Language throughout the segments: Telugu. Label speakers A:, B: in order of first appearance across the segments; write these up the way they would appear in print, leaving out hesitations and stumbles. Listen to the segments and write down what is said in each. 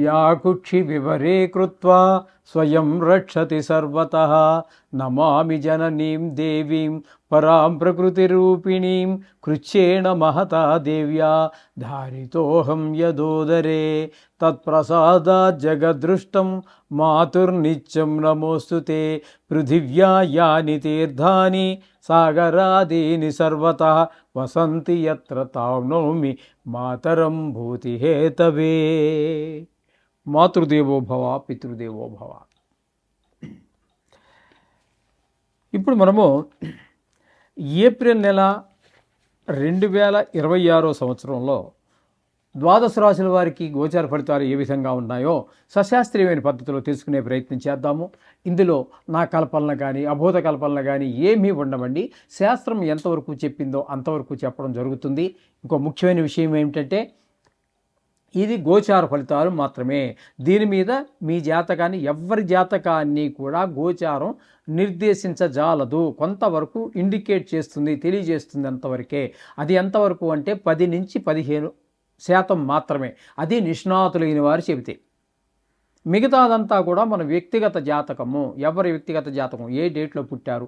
A: యా కుక్షి వివరే కృత్వా స్వయం రక్షతి సర్వతః నమామి జననీం దేవీం పరాం ప్రకృతిరూపిణీం కృచ్ఛేణ మహతా దేవ్యా ధారితోహం యదోదరే తత్ప్రసాదాత్ జగదృష్టం మాతుర్నిత్యం నమోస్తుతే పృథివ్యా యాని తీర్థాని సాగరాదీని సర్వతః వసంతి యత్ర తాం నౌమి మాతరం భూతిహేతవే. మాతృదేవో భవ పితృదేవో భవ. ఇప్పుడు మనము ఏప్రిల్ నెల 2026 సంవత్సరంలో ద్వాదశ రాశుల వారికి గోచార ఫలితాలు ఏ విధంగా ఉన్నాయో సశాస్త్రీయమైన పద్ధతిలో తెలుసుకునే ప్రయత్నం చేద్దాము. ఇందులో నా కల్పనలు కానీ అభూత కల్పనలు కానీ ఏమీ ఉండవండి. శాస్త్రం ఎంతవరకు చెప్పిందో అంతవరకు చెప్పడం జరుగుతుంది. ఇంకో ముఖ్యమైన విషయం ఏమిటంటే ఇది గోచార ఫలితాలు మాత్రమే. దీని మీద మీ జాతకాన్ని ఎవరి జాతకాన్ని కూడా గోచారం నిర్దేశించజాలదు. కొంతవరకు ఇండికేట్ చేస్తుంది, తెలియజేస్తుంది, అంతవరకే. అది ఎంతవరకు అంటే 10 నుంచి 15% మాత్రమే. అది నిష్ణాతులైన వారు చెబితే. మిగతాదంతా కూడా మన వ్యక్తిగత జాతకము. ఎవరి వ్యక్తిగత జాతకం, ఏ డేట్లో పుట్టారు,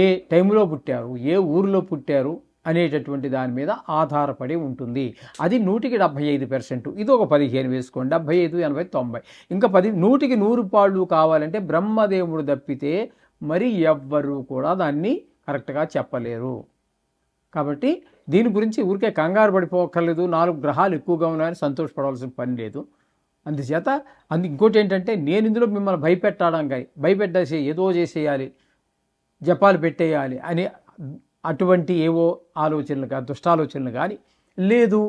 A: ఏ టైంలో పుట్టారు, ఏ ఊరిలో పుట్టారు అనేటటువంటి దాని మీద ఆధారపడి ఉంటుంది. అది 100% ఇది ఒక 15 వేసుకోండి. 75, 80, 90 ఇంకా 100 పాళ్ళు కావాలంటే బ్రహ్మదేవుడు తప్పితే మరి ఎవ్వరూ కూడా దాన్ని కరెక్ట్గా చెప్పలేరు. కాబట్టి దీని గురించి ఊరికే కంగారు పడిపోక్కర్లేదు. 4 గ్రహాలు ఎక్కువగా ఉన్నాయని సంతోషపడవలసిన పని లేదు. అందుచేత ఇంకోటి ఏంటంటే నేను ఇందులో మిమ్మల్ని భయపెట్టేసి ఏదో చేసేయాలి, జపాలు పెట్టేయాలి అని అటువంటి ఏవో ఆలోచనలు కానీ దుష్టాలోచనలు కానీ లేదు.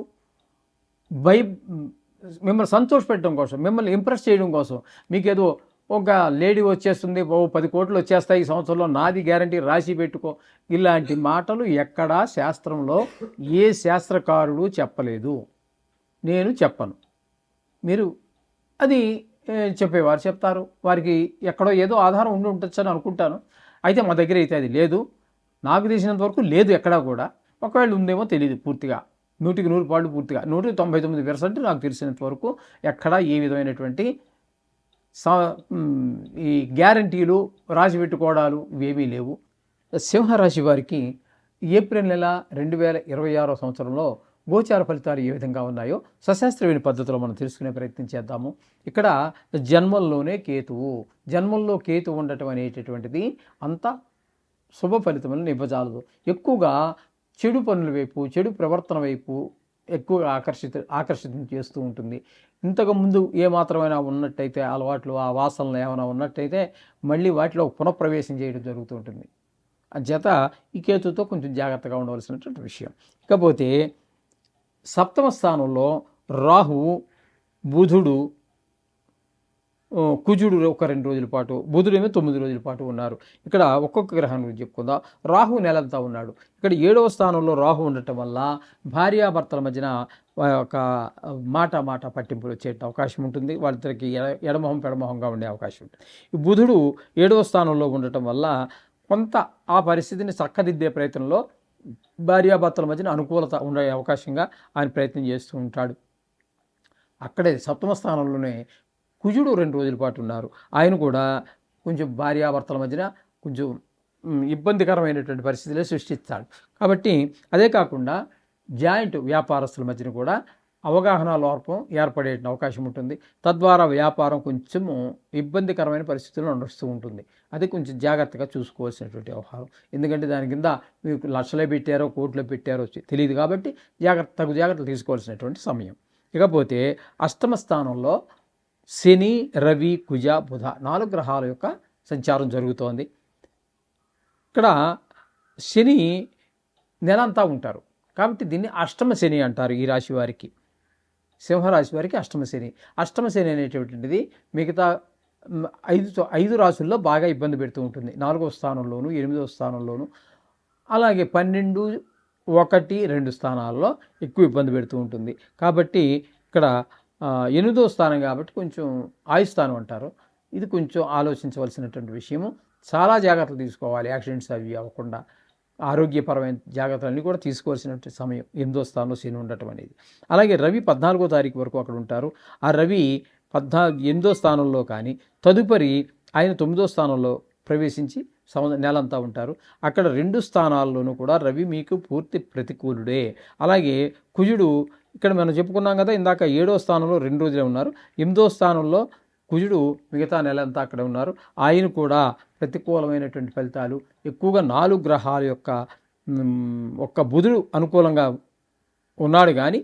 A: మిమ్మల్ని సంతోషపెట్టడం కోసం, మిమ్మల్ని ఇంప్రెస్ చేయడం కోసం మీకు ఏదో ఒక లేడీ వచ్చేస్తుంది, 10 కోట్లు వచ్చేస్తాయి ఈ సంవత్సరంలో, నాది గ్యారంటీ, రాసి పెట్టుకో, ఇలాంటి మాటలు ఎక్కడా శాస్త్రంలో ఏ శాస్త్రకారుడు చెప్పలేదు. నేను చెప్పను. మీరు అది చెప్పేవారు చెప్తారు. వారికి ఎక్కడో ఏదో ఆధారం ఉండి ఉండొచ్చు అని అనుకుంటాను. అయితే మా దగ్గర అయితే అది లేదు. నాకు తెలిసినంత వరకు లేదు ఎక్కడా కూడా. ఒకవేళ ఉందేమో తెలియదు పూర్తిగా. 100% పాళ్ళు పూర్తిగా 199% నాకు తెలిసినంత వరకు ఎక్కడా ఏ విధమైనటువంటి ఈ గ్యారంటీలు రాసి పెట్టుకోవడాలు ఇవేమీ లేవు. సింహరాశి వారికి ఏప్రిల్ నెల 2026 సంవత్సరంలో గోచార ఫలితాలు ఏ విధంగా ఉన్నాయో సశాస్త్రీయమైన పద్ధతిలో మనం తెలుసుకునే ప్రయత్నం చేద్దాము. ఇక్కడ జన్మల్లోనే కేతువు, జన్మల్లో కేతువు ఉండటం అనేటటువంటిది అంత శుభ ఫలితములను ఇవ్వజాలదు. ఎక్కువగా చెడు పనుల వైపు, చెడు ప్రవర్తన వైపు ఎక్కువగా ఆకర్షితం చేస్తూ ఉంటుంది. ఇంతకుముందు ఏమాత్రమైనా ఉన్నట్టయితే అలవాట్లు, ఆ వాసనలు ఏమైనా ఉన్నట్టయితే మళ్ళీ వాటిలో పునఃప్రవేశం చేయడం జరుగుతూ ఉంటుంది. అంచేత ఈ కేతుతో కొంచెం జాగ్రత్తగా ఉండవలసినటువంటి విషయం. ఇకపోతే 7వ స్థానంలో రాహువు, బుధుడు, కుజుడు ఒక 2 రోజుల పాటు, బుధుడేమో 9 రోజుల పాటు ఉన్నారు. ఇక్కడ ఒక్కొక్క గ్రహం గురించి చెప్పుకుందాం. రాహు నెలంతా ఉన్నాడు. ఇక్కడ 7వ స్థానంలో రాహు ఉండటం వల్ల భార్యాభర్తల మధ్యన ఒక మాట పట్టింపులు వచ్చే అవకాశం ఉంటుంది. వాళ్ళిద్దరికి ఎడమొహం పెడమొహంగా ఉండే అవకాశం ఉంటుంది. ఈ బుధుడు 7వ స్థానంలో ఉండటం వల్ల కొంత ఆ పరిస్థితిని చక్కదిద్దే ప్రయత్నంలో భార్యాభర్తల మధ్యన అనుకూలత ఉండే అవకాశంగా ఆయన ప్రయత్నం చేస్తూ ఉంటాడు. అక్కడే 7వ స్థానంలోనే కుజుడు 2 రోజుల పాటు ఉన్నారు. ఆయన కూడా కొంచెం భార్యాభర్తల మధ్యన కొంచెం ఇబ్బందికరమైనటువంటి పరిస్థితులే సృష్టిస్తాడు. కాబట్టి అదే కాకుండా జాయింట్ వ్యాపారస్తుల మధ్యన కూడా అవగాహన లోపం ఏర్పడే అవకాశం ఉంటుంది. తద్వారా వ్యాపారం కొంచెము ఇబ్బందికరమైన పరిస్థితుల్లో నడుస్తూ ఉంటుంది. అది కొంచెం జాగ్రత్తగా చూసుకోవాల్సినటువంటి వ్యవహారం. ఎందుకంటే దాని కింద మీకు లక్షలే పెట్టారో కోట్లు పెట్టారో తెలియదు. కాబట్టి జాగ్రత్తలు తీసుకోవాల్సినటువంటి సమయం. ఇకపోతే 8వ స్థానంలో శని, రవి, కుజ, బుధ 4 గ్రహాల యొక్క సంచారం జరుగుతోంది. ఇక్కడ శని నెలంతా ఉంటారు. కాబట్టి దీన్ని అష్టమ శని అంటారు. ఈ రాశి వారికి, సింహరాశి వారికి అష్టమ శని అనేటువంటిది మిగతా 5 రాశుల్లో బాగా ఇబ్బంది పెడుతూ ఉంటుంది. 4వ స్థానంలోను, 8వ స్థానంలోను, అలాగే 12, 1, 2 స్థానాల్లో ఎక్కువ ఇబ్బంది పెడుతూ ఉంటుంది. కాబట్టి ఇక్కడ 8వ స్థానం కాబట్టి కొంచెం ఆయుస్థానం అంటారు. ఇది కొంచెం ఆలోచించవలసినటువంటి విషయము. చాలా జాగ్రత్తలు తీసుకోవాలి, యాక్సిడెంట్స్ అవి అవ్వకుండా. ఆరోగ్యపరమైన జాగ్రత్తలన్నీ కూడా తీసుకోవాల్సినటువంటి సమయం 8వ స్థానంలో శని ఉండటం అనేది. అలాగే రవి 14వ తారీఖు వరకు అక్కడ ఉంటారు. ఆ రవి 8వ స్థానంలో కానీ తదుపరి ఆయన 9వ స్థానంలో ప్రవేశించి నెలంతా ఉంటారు. అక్కడ 2 స్థానాల్లోనూ కూడా రవి మీకు పూర్తి ప్రతికూలుడే. అలాగే కుజుడు ఇక్కడ మనం చెప్పుకున్నాం కదా, ఇందాక 7వ స్థానంలో 2 రోజులే ఉన్నారు. 8వ స్థానంలో కుజుడు మిగతా నెలంతా అక్కడ ఉన్నారు. ఆయన కూడా ప్రతికూలమైనటువంటి ఫలితాలు ఎక్కువగా 4 గ్రహాల యొక్క ఒక్క బుధుడు అనుకూలంగా ఉన్నాడు కానీ,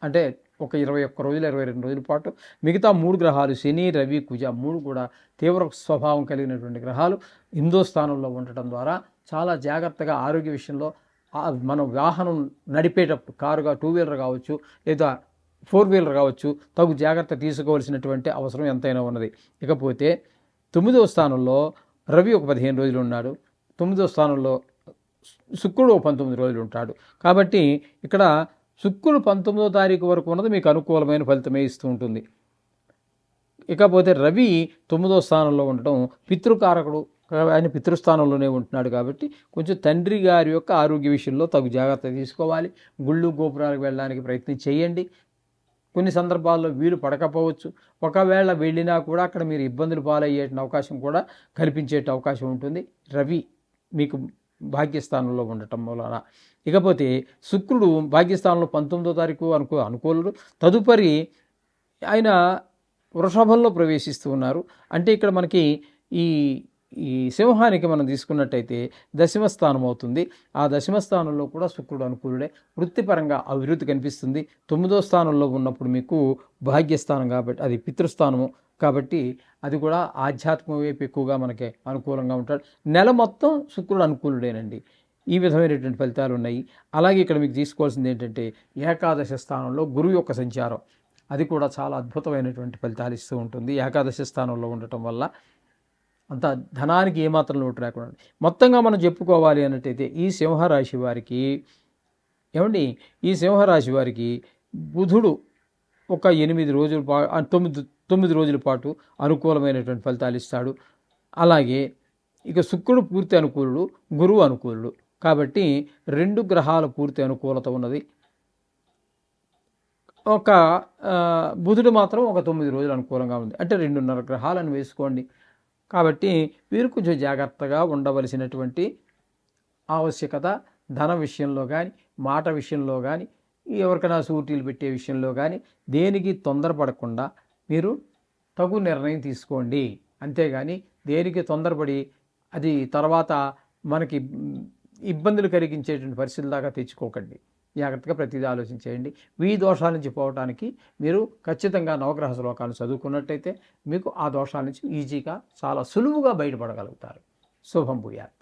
A: అంటే ఒక 21 రోజులు 22 రోజుల పాటు మిగతా 3 గ్రహాలు శని రవి కుజ 3 కూడా తీవ్ర స్వభావం కలిగినటువంటి గ్రహాలు 8వ స్థానంలో ఉండటం ద్వారా చాలా జాగ్రత్తగా ఆరోగ్య విషయంలో మనం వాహనం నడిపేటప్పుడు కారుగా 2 వీలర్ కావచ్చు లేదా 4 వీలర్ కావచ్చు తగు జాగ్రత్త తీసుకోవాల్సినటువంటి అవసరం ఎంతైనా ఉన్నది. ఇకపోతే 9వ స్థానంలో రవి ఒక 15 రోజులు ఉన్నాడు. 9వ స్థానంలో శుక్రుడు 19 రోజులు ఉంటాడు. కాబట్టి ఇక్కడ శుక్రుడు 19వ తారీఖు వరకు ఉన్నది మీకు అనుకూలమైన ఫలితమే ఇస్తూ ఉంటుంది. ఇకపోతే రవి 9వ స్థానంలో ఉండటం పితృకారకుడు, ఆయన పితృస్థానంలోనే ఉంటున్నాడు కాబట్టి కొంచెం తండ్రి గారి యొక్క ఆరోగ్య విషయంలో తగు జాగ్రత్త తీసుకోవాలి. గుళ్ళు గోపురాలకు వెళ్ళడానికి ప్రయత్నం చేయండి. కొన్ని సందర్భాల్లో వీలు పడకపోవచ్చు. ఒకవేళ వెళ్ళినా కూడా అక్కడ మీరు ఇబ్బందులు పాలయ్యే అవకాశం కూడా కల్పించే అవకాశం ఉంటుంది రవి మీకు భాగ్యస్థానంలో ఉండటం వలన. ఇకపోతే శుక్రుడు భాగ్యస్థానంలో 19వ తారీఖు అనుకూలుడు. తదుపరి ఆయన వృషభంలో ప్రవేశిస్తూ ఉన్నారు. అంటే ఇక్కడ మనకి ఈ సింహానికి మనం తీసుకున్నట్టయితే 10వ స్థానం అవుతుంది. ఆ 10వ స్థానంలో కూడా శుక్రుడు అనుకూలుడే. వృత్తిపరంగా అభివృద్ధి కనిపిస్తుంది. 9వ స్థానంలో ఉన్నప్పుడు మీకు భాగ్యస్థానం కాబట్టి అది పితృస్థానము కాబట్టి అది కూడా ఆధ్యాత్మిక వైపు ఎక్కువగా మనకి అనుకూలంగా ఉంటాడు. నెల మొత్తం శుక్రుడు అనుకూలుడేనండి. ఈ విధమైనటువంటి ఫలితాలు ఉన్నాయి. అలాగే ఇక్కడ మీకు తీసుకోవాల్సింది ఏంటంటే ఏకాదశ స్థానంలో గురువు యొక్క సంచారం, అది కూడా చాలా అద్భుతమైనటువంటి ఫలితాలు ఇస్తూ ఉంటుంది. ఏకాదశ స్థానంలో ఉండటం వల్ల అంత ధనానికి ఏమాత్రం లోటు లేకుండా. మొత్తంగా మనం చెప్పుకోవాలి అన్నట్టయితే ఈ సింహరాశి వారికి ఈ సింహరాశి వారికి బుధుడు ఒక 8 రోజుల 9 రోజుల పాటు అనుకూలమైనటువంటి ఫలితాలు ఇస్తాడు. అలాగే ఇక శుక్రుడు పూర్తి అనుకూలుడు, గురువు అనుకూలుడు కాబట్టి 2 గ్రహాల పూర్తి అనుకూలత ఉన్నది. ఒక బుధుడు మాత్రం ఒక 9 రోజులు అనుకూలంగా ఉంది. అంటే 2.5 గ్రహాలను వేసుకోండి. కాబట్టి వీరు కొంచెం జాగ్రత్తగా ఉండవలసినటువంటి ఆవశ్యకత ధన విషయంలో కానీ, మాట విషయంలో కానీ, ఎవరికైనా సూటీలు పెట్టే విషయంలో కానీ దేనికి తొందరపడకుండా మీరు తగు నిర్ణయం తీసుకోండి. అంతేగాని దేనికి తొందరపడి అది తర్వాత మనకి ఇబ్బందులు కలిగించేటువంటి పరిస్థితుల దాకా తెచ్చుకోకండి. జాగ్రత్తగా ప్రతిదీ ఆలోచించేయండి. ఈ దోషాల నుంచి పోవడానికి మీరు ఖచ్చితంగా నవగ్రహ శ్లోకాలను చదువుకున్నట్టయితే మీకు ఆ దోషాల నుంచి ఈజీగా చాలా సులువుగా బయటపడగలుగుతారు. శుభం భూయాత్.